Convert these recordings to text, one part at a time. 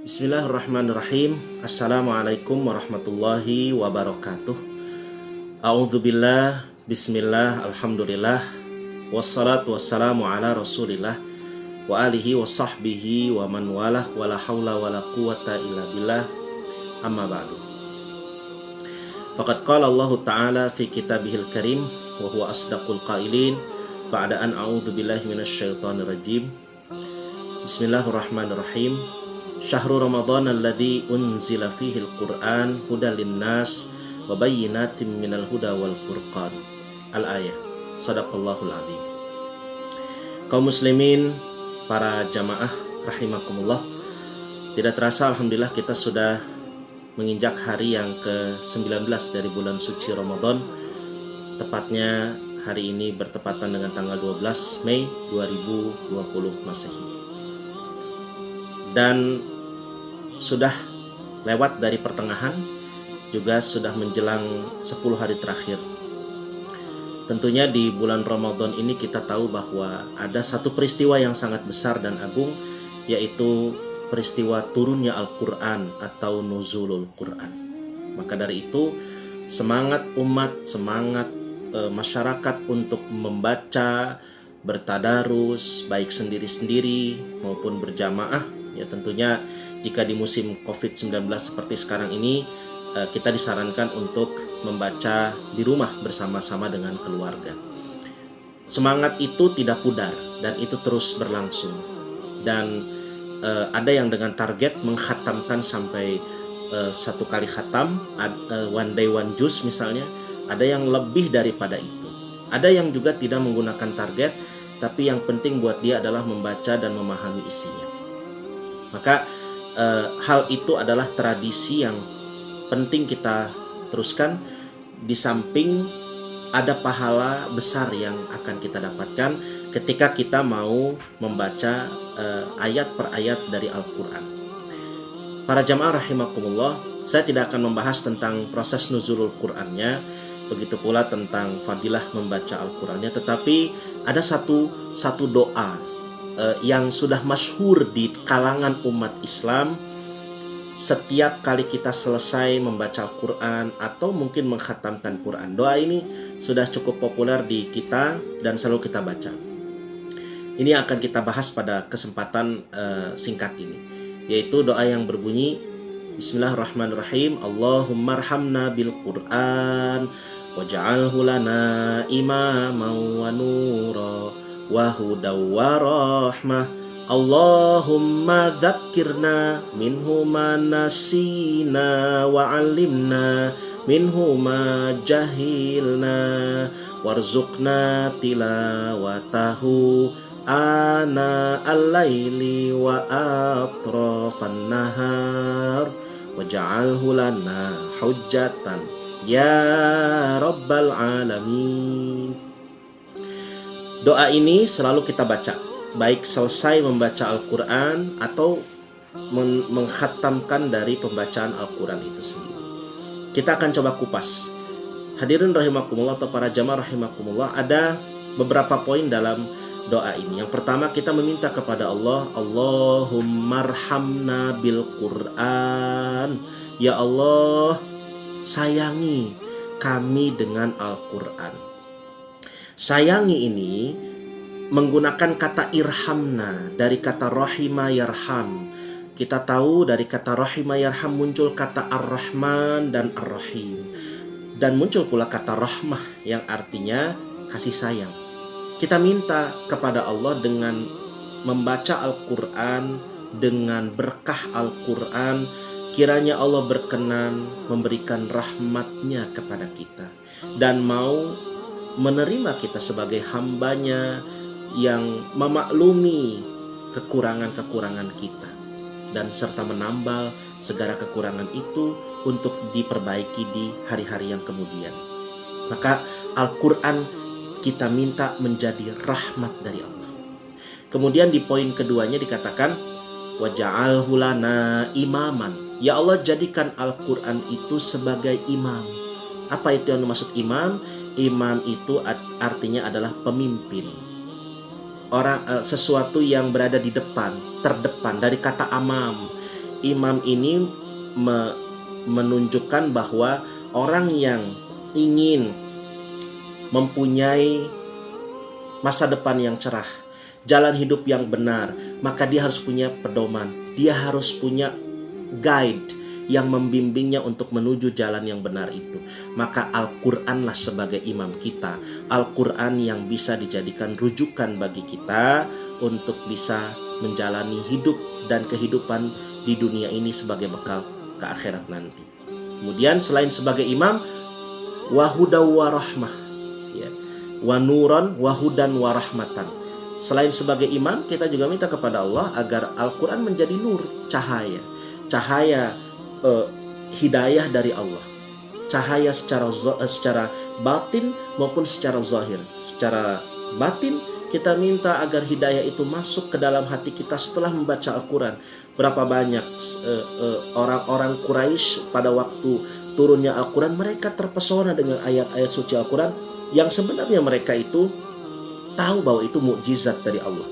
Bismillahirrahmanirrahim. Assalamualaikum warahmatullahi wabarakatuh. A'udzubillah, bismillah, alhamdulillah, wassalatu wassalamu ala rasulillah wa alihi wa sahbihi wa man walah wa la hawla wa la quwata illa billah, amma ba'du. Faqad qala Allah Ta'ala fi kitabihil karim wa huwa asdaqul qailin ba'da an a'udzubillahi minasyaitonir rajim. Bismillahirrahmanirrahim. Syahrul Ramadan alladzi unzila fihi al-Qur'an hudal linnas wa bayyinatin minal huda wal furqan. Al-ayah. Shadaqallahul azim. Kaum muslimin, para jamaah rahimakumullah, tidak terasa alhamdulillah kita sudah menginjak hari yang ke-19 dari bulan suci Ramadan. Tepatnya hari ini bertepatan dengan tanggal 12 Mei 2020 Masehi. Dan sudah lewat dari pertengahan, juga sudah menjelang 10 hari terakhir. Tentunya di bulan Ramadan ini kita tahu bahwa ada satu peristiwa yang sangat besar dan agung, yaitu peristiwa turunnya Al-Quran atau nuzulul Quran. Maka dari itu semangat umat, semangat masyarakat untuk membaca, bertadarus, baik sendiri-sendiri maupun berjamaah. Ya tentunya jika di musim COVID-19 seperti sekarang ini, kita disarankan untuk membaca di rumah bersama-sama dengan keluarga. Semangat itu tidak pudar dan itu terus berlangsung. Dan ada yang dengan target mengkhatamkan sampai 1 kali khatam, one day one juz misalnya. Ada yang lebih daripada itu. Ada yang juga tidak menggunakan target, tapi yang penting buat dia adalah membaca dan memahami isinya. Maka hal itu adalah tradisi yang penting kita teruskan. Di samping ada pahala besar yang akan kita dapatkan ketika kita mau membaca ayat per ayat dari Al-Quran. Para jamaah rahimakumullah, saya tidak akan membahas tentang proses nuzulul Qurannya, begitu pula tentang fadilah membaca Al-Qurannya, tetapi ada satu doa yang sudah masyhur di kalangan umat Islam. Setiap kali kita selesai membaca Al-Quran atau mungkin mengkhatamkan Quran, doa ini sudah cukup populer di kita dan selalu kita baca. Ini akan kita bahas pada kesempatan singkat ini, yaitu doa yang berbunyi Bismillahirrahmanirrahim. Allahumma arhamna bil Quran waj'alhu lana imaman wa nura wa hudaw wa rahmah. Allahumma dzakirna minhu ma nasina wa 'allimna minhu ma jahilna warzuqna tilawatahu ana al-laili wa atrafan nahar waj'alhu lana hujjatan ya rabbal alamin. Doa ini selalu kita baca, baik selesai membaca Al-Quran atau mengkhatamkan dari pembacaan Al-Quran itu sendiri. Kita akan coba kupas. Hadirin rahimakumullah atau para jamaah rahimakumullah, ada beberapa poin dalam doa ini. Yang pertama, kita meminta kepada Allah, Allahumma arhamna bil Quran. Ya Allah, sayangi kami dengan Al-Quran. Sayangi ini menggunakan kata irhamna dari kata rahima yarham. Kita tahu dari kata rahima yarham muncul kata ar-Rahman dan ar-Rahim, dan muncul pula kata rahmah yang artinya kasih sayang. Kita minta kepada Allah dengan membaca Al-Quran, dengan berkah Al-Quran, kiranya Allah berkenan memberikan rahmatnya kepada kita dan mau menerima kita sebagai hambanya yang memaklumi kekurangan-kekurangan kita dan serta menambal segala kekurangan itu untuk diperbaiki di hari-hari yang kemudian. Maka Al-Quran kita minta menjadi rahmat dari Allah. Kemudian di poin keduanya dikatakan waj'alhu lana imaman. Ya Allah, jadikan Al-Quran itu sebagai imam. Apa itu yang dimaksud imam? Imam itu artinya adalah pemimpin. Sesuatu yang berada di depan, terdepan, dari kata amam. imam ini menunjukkan bahwa orang yang ingin mempunyai masa depan yang cerah, jalan hidup yang benar, maka dia harus punya pedoman, dia harus punya guide yang membimbingnya untuk menuju jalan yang benar itu. Maka Al-Quranlah sebagai imam kita. Al-Quran yang bisa dijadikan rujukan bagi kita untuk bisa menjalani hidup dan kehidupan di dunia ini sebagai bekal ke akhirat nanti. Kemudian selain sebagai imam, wahudaw warahmah, ya, wanuran wahudan warahmatan. Selain sebagai imam, kita juga minta kepada Allah agar Al-Quran menjadi nur, cahaya hidayah dari Allah, cahaya secara batin maupun secara zahir. Secara batin kita minta agar hidayah itu masuk ke dalam hati kita setelah membaca Al-Quran. Berapa banyak orang-orang Quraisy pada waktu turunnya Al-Quran, mereka terpesona dengan ayat-ayat suci Al-Quran yang sebenarnya mereka itu tahu bahwa itu mukjizat dari Allah.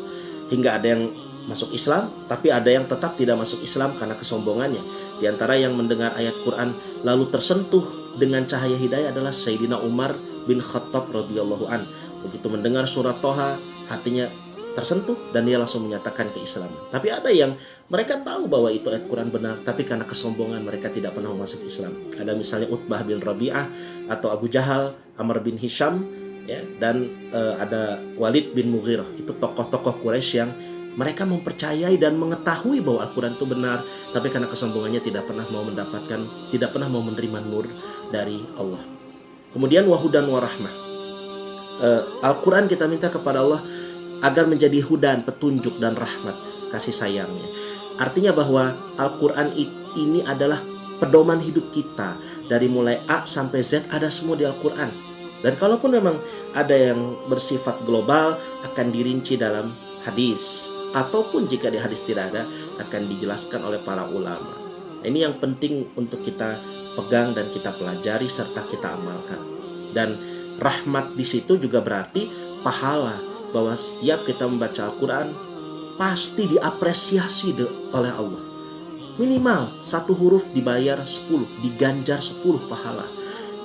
Hingga ada yang masuk Islam, tapi ada yang tetap tidak masuk Islam karena kesombongannya. Di antara yang mendengar ayat Quran lalu tersentuh dengan cahaya hidayah adalah Sayyidina Umar bin Khattab radhiyallahu an. Begitu mendengar surat Toha, hatinya tersentuh dan dia langsung menyatakan keislaman. Tapi ada yang mereka tahu bahwa itu ayat Quran benar, tapi karena kesombongan mereka tidak pernah masuk Islam. Ada misalnya Utbah bin Rabi'ah atau Abu Jahal, Amr bin Hisham, ya, dan ada Walid bin Mughirah. Itu tokoh-tokoh Quraisy yang mereka mempercayai dan mengetahui bahwa Al-Quran itu benar, tapi karena kesombongannya tidak pernah mau mendapatkan, tidak pernah mau menerima nur dari Allah. Kemudian wahudan warahmah. Al-Quran kita minta kepada Allah agar menjadi hudan, petunjuk dan rahmat, kasih sayangnya. Artinya bahwa Al-Quran ini adalah pedoman hidup kita. Dari mulai A sampai Z ada semua di Al-Quran. Dan kalaupun memang ada yang bersifat global akan dirinci dalam hadis. Ataupun jika di hadis tidak ada, akan dijelaskan oleh para ulama. Ini yang penting untuk kita pegang dan kita pelajari serta kita amalkan. Dan rahmat di situ juga berarti pahala, bahwa setiap kita membaca Al-Quran pasti diapresiasi oleh Allah. Minimal 1 huruf dibayar 10, diganjar 10 pahala.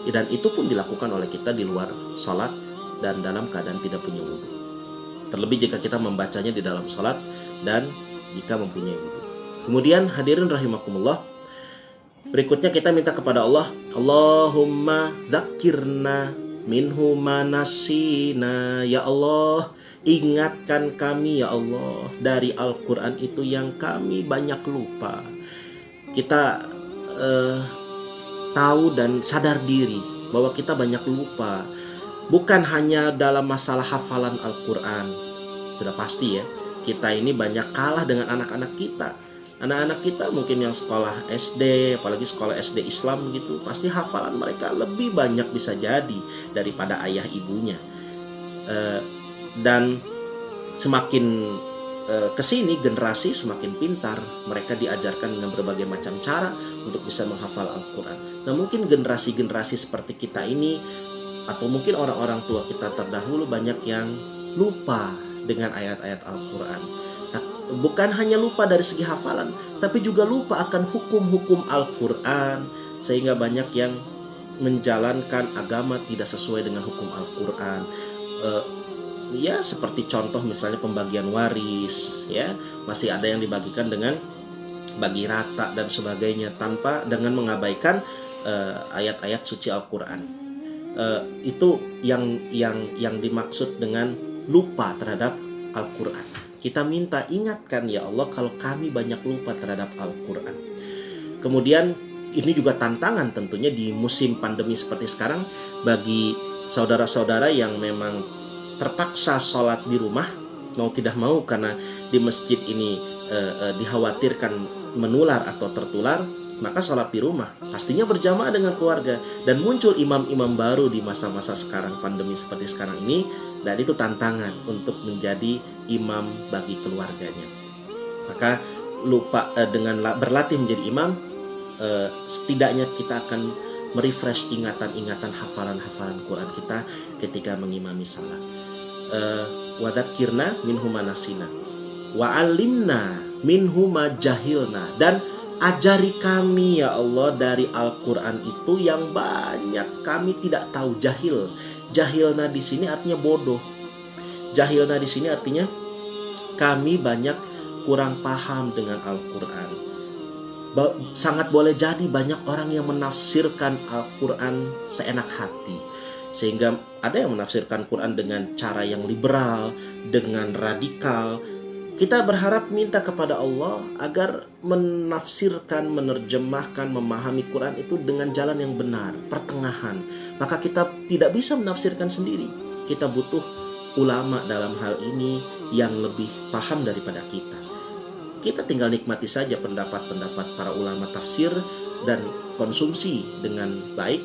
Dan itu pun dilakukan oleh kita di luar salat dan dalam keadaan tidak punya wudhu. Terlebih jika kita membacanya di dalam salat dan jika mempunyai wudhu. Kemudian hadirin rahimakumullah, berikutnya kita minta kepada Allah, Allahumma dzakirna minhu manasina. Ya Allah, ingatkan kami ya Allah dari Al-Quran itu yang kami banyak lupa. Kita tahu dan sadar diri bahwa kita banyak lupa. Bukan hanya dalam masalah hafalan Al-Quran. Sudah pasti ya, kita ini banyak kalah dengan anak-anak kita. Anak-anak kita mungkin yang sekolah SD, apalagi sekolah SD Islam gitu, pasti hafalan mereka lebih banyak bisa jadi daripada ayah ibunya. Dan semakin kesini generasi semakin pintar, mereka diajarkan dengan berbagai macam cara untuk bisa menghafal Al-Quran. Nah mungkin generasi-generasi seperti kita ini, atau mungkin orang-orang tua kita terdahulu banyak yang lupa dengan ayat-ayat Al-Quran. Nah, bukan hanya lupa dari segi hafalan, tapi juga lupa akan hukum-hukum Al-Quran, sehingga banyak yang menjalankan agama tidak sesuai dengan hukum Al-Quran. Ya seperti contoh misalnya pembagian waris, ya masih ada yang dibagikan dengan bagi rata dan sebagainya, tanpa dengan mengabaikan ayat-ayat suci Al-Quran. Itu yang dimaksud dengan lupa terhadap Al-Quran. Kita minta ingatkan ya Allah kalau kami banyak lupa terhadap Al-Quran. Kemudian ini juga tantangan tentunya di musim pandemi seperti sekarang bagi saudara-saudara yang memang terpaksa sholat di rumah mau tidak mau karena di masjid ini dikhawatirkan menular atau tertular. Maka sholat di rumah pastinya berjamaah dengan keluarga. Dan muncul imam-imam baru di masa-masa sekarang pandemi seperti sekarang ini. Dan itu tantangan untuk menjadi imam bagi keluarganya. Maka lupa dengan berlatih menjadi imam, setidaknya kita akan merefresh ingatan-ingatan hafalan-hafalan Quran kita ketika mengimami salat. Wa dzakirna minhu manasina wa alimna minhu ma jahilna. Dan Ajari kami ya Allah dari Al-Quran itu yang banyak kami tidak tahu. Jahil. Jahilna di sini artinya bodoh. Jahilna di sini artinya kami banyak kurang paham dengan Al-Quran. Sangat boleh jadi banyak orang yang menafsirkan Al-Quran seenak hati, sehingga ada yang menafsirkan Quran dengan cara yang liberal, dengan radikal. Kita berharap minta kepada Allah agar menafsirkan, menerjemahkan, memahami Quran itu dengan jalan yang benar, pertengahan. Maka kita tidak bisa menafsirkan sendiri. Kita butuh ulama dalam hal ini yang lebih paham daripada kita. Kita tinggal nikmati saja pendapat-pendapat para ulama tafsir dan konsumsi dengan baik,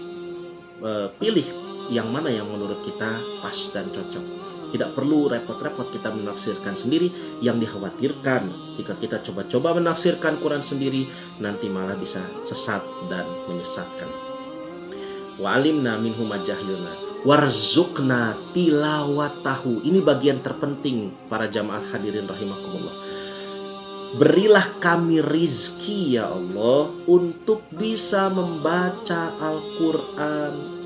pilih yang mana yang menurut kita pas dan cocok. Tidak perlu repot-repot kita menafsirkan sendiri. Yang dikhawatirkan jika kita coba-coba menafsirkan Quran sendiri, nanti malah bisa sesat dan menyesatkan. Wa alimna minhum majahilna warzuqna tilawatahu. Ini bagian terpenting para jamaah hadirin rahimakumullah. Berilah kami rizki ya Allah untuk bisa membaca Al-Quran.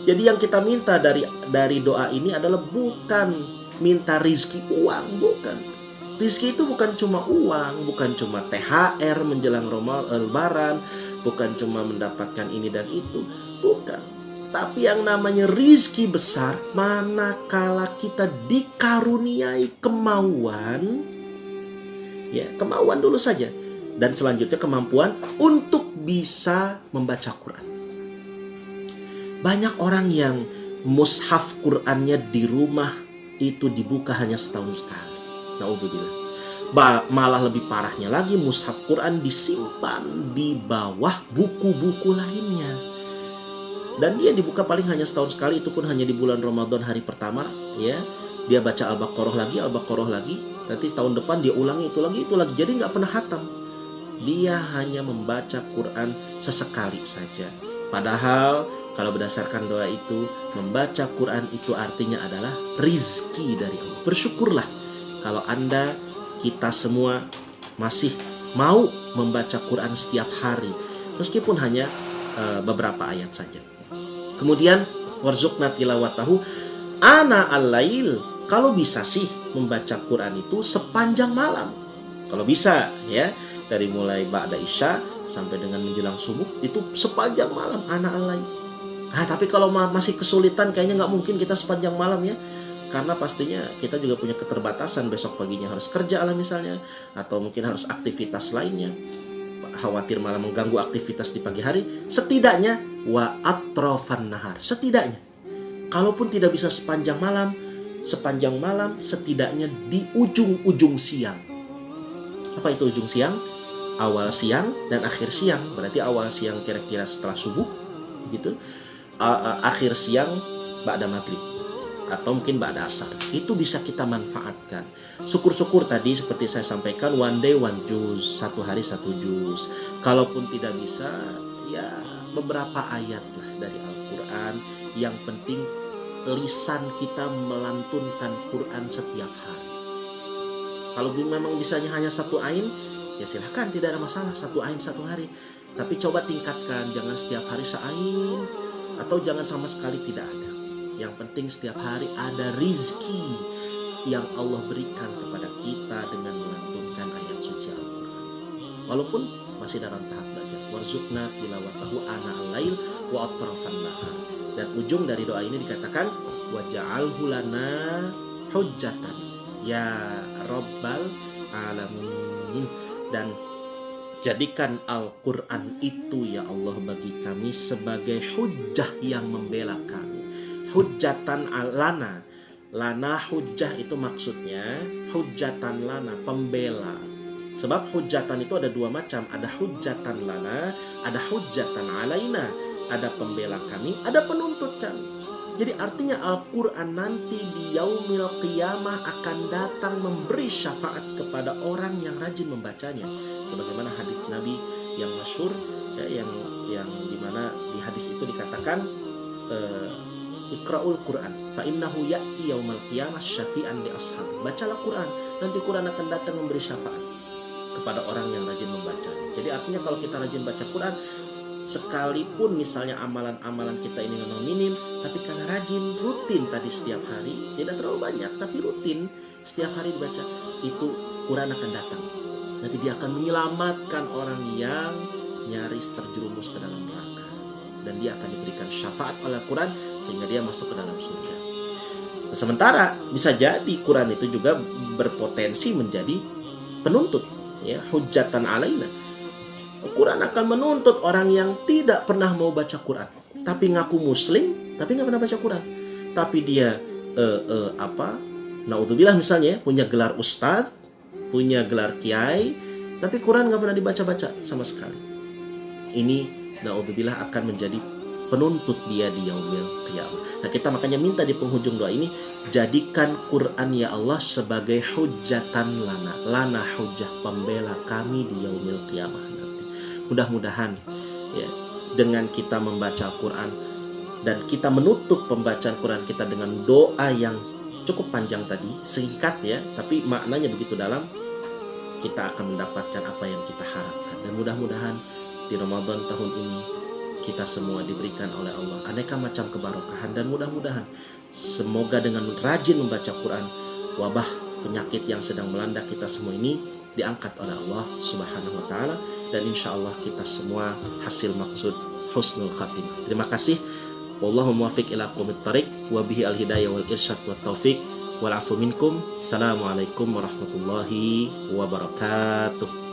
Jadi yang kita minta dari doa ini adalah bukan minta rizki uang, bukan. Rizki itu bukan cuma uang, bukan cuma THR menjelang Lebaran, bukan cuma mendapatkan ini dan itu, bukan. Tapi yang namanya rizki besar manakala kita dikaruniai kemauan, ya kemauan dulu saja, dan selanjutnya kemampuan untuk bisa membaca Quran. Banyak orang yang mushaf Qur'annya di rumah itu dibuka hanya setahun sekali. Naudzubillah. Malah lebih parahnya lagi, mushaf Qur'an disimpan di bawah buku-buku lainnya. Dan dia dibuka paling hanya setahun sekali, itu pun hanya di bulan Ramadan hari pertama, ya. Dia baca Al-Baqarah lagi, nanti tahun depan dia ulangi itu lagi. Jadi nggak pernah khatam. Dia hanya membaca Quran sesekali saja. Padahal kalau berdasarkan doa itu, membaca Quran itu artinya adalah rizki dari Allah. Bersyukurlah kalau Anda, kita semua masih mau membaca Quran setiap hari, meskipun hanya beberapa ayat saja. Kemudian warzuqna tilawatahu ana al-lail. Kalau bisa sih membaca Quran itu sepanjang malam. Kalau bisa ya, dari mulai ba'da isya sampai dengan menjelang subuh itu sepanjang malam ana al-lail. Tapi kalau masih kesulitan, kayaknya nggak mungkin kita sepanjang malam ya. Karena pastinya kita juga punya keterbatasan, besok paginya harus kerja lah misalnya, atau mungkin harus aktivitas lainnya. Khawatir malah mengganggu aktivitas di pagi hari. Setidaknya wa atrofan nahar. Setidaknya, kalaupun tidak bisa sepanjang malam, setidaknya di ujung-ujung siang. Apa itu ujung siang? Awal siang dan akhir siang. Berarti awal siang kira-kira setelah subuh gitu. Akhir siang ba'da maghrib atau mungkin ba'da asar. Itu bisa kita manfaatkan. Syukur-syukur tadi seperti saya sampaikan, one day one juz, satu hari satu juz. Kalaupun tidak bisa, ya beberapa ayat lah dari Al-Quran. Yang penting lisan kita melantunkan Quran setiap hari. Kalau memang bisanya hanya satu ain, ya silahkan, tidak ada masalah, satu ain satu hari. Tapi coba tingkatkan, jangan setiap hari seain, atau jangan sama sekali tidak ada. Yang penting setiap hari ada rizki yang Allah berikan kepada kita dengan melantunkan ayat suci Al-Quran. Walaupun masih dalam tahap belajar. Warzuqna tilawatahu ana al-lail wa atrafan nahar. Dan ujung dari doa ini dikatakan waja'alhu lana hujjatan ya rabbal alamin. Dan jadikan Al-Quran itu ya Allah bagi kami sebagai hujjah yang membela kami. Hujjatan lana. Lana hujjah itu maksudnya hujjatan lana, pembela. Sebab hujjatan itu ada dua macam. Ada hujjatan lana, ada hujjatan alaina. Ada pembela kami, ada penuntut kami. Jadi artinya Al-Quran nanti di yaumil qiyamah akan datang memberi syafaat kepada orang yang rajin membacanya. Sebagaimana hadis Nabi yang masyhur, ya, yang dimana di hadis itu dikatakan Iqra'ul Quran fa innahu ya'ti yaumal qiyamah syafi'an li ashab. Bacalah Quran, nanti Quran akan datang memberi syafaat kepada orang yang rajin membacanya. Jadi artinya kalau kita rajin baca Quran, sekalipun misalnya amalan-amalan kita ini memang minim, tapi karena rajin, rutin tadi setiap hari, tidak terlalu banyak, tapi rutin setiap hari dibaca, itu Quran akan datang. Nanti dia akan menyelamatkan orang yang nyaris terjerumus ke dalam neraka, dan dia akan diberikan syafaat oleh Quran sehingga dia masuk ke dalam surga. Nah, sementara bisa jadi Quran itu juga berpotensi menjadi penuntut, ya, hujjatan alaina. Quran akan menuntut orang yang tidak pernah mau baca Quran, tapi ngaku muslim, tapi nggak pernah baca Quran. Tapi dia naudzubillah misalnya punya gelar ustadz, punya gelar kiai, tapi Quran nggak pernah dibaca-baca sama sekali. Ini naudzubillah akan menjadi penuntut dia di yaumil qiyamah. Nah, kita makanya minta di penghujung doa ini, jadikan Quran ya Allah sebagai hujjatan lana hujjah, pembela kami di yaumil qiyamah nanti. Mudah-mudahan ya, dengan kita membaca Al-Quran dan kita menutup pembacaan Quran kita dengan doa yang cukup panjang tadi, singkat ya, tapi maknanya begitu dalam, kita akan mendapatkan apa yang kita harapkan. Dan mudah-mudahan di Ramadan tahun ini kita semua diberikan oleh Allah aneka macam keberkahan, dan mudah-mudahan semoga dengan rajin membaca Quran, wabah penyakit yang sedang melanda kita semua ini diangkat oleh Allah Subhanahu wa taala, dan insya Allah kita semua hasil maksud husnul khatimah. Terima kasih. Wallahu muwaffiq ila aqwamit thariq wa bihi al hidayah wal irsyad wat taufiq wal afu minkum. Assalamualaikum warahmatullahi wabarakatuh.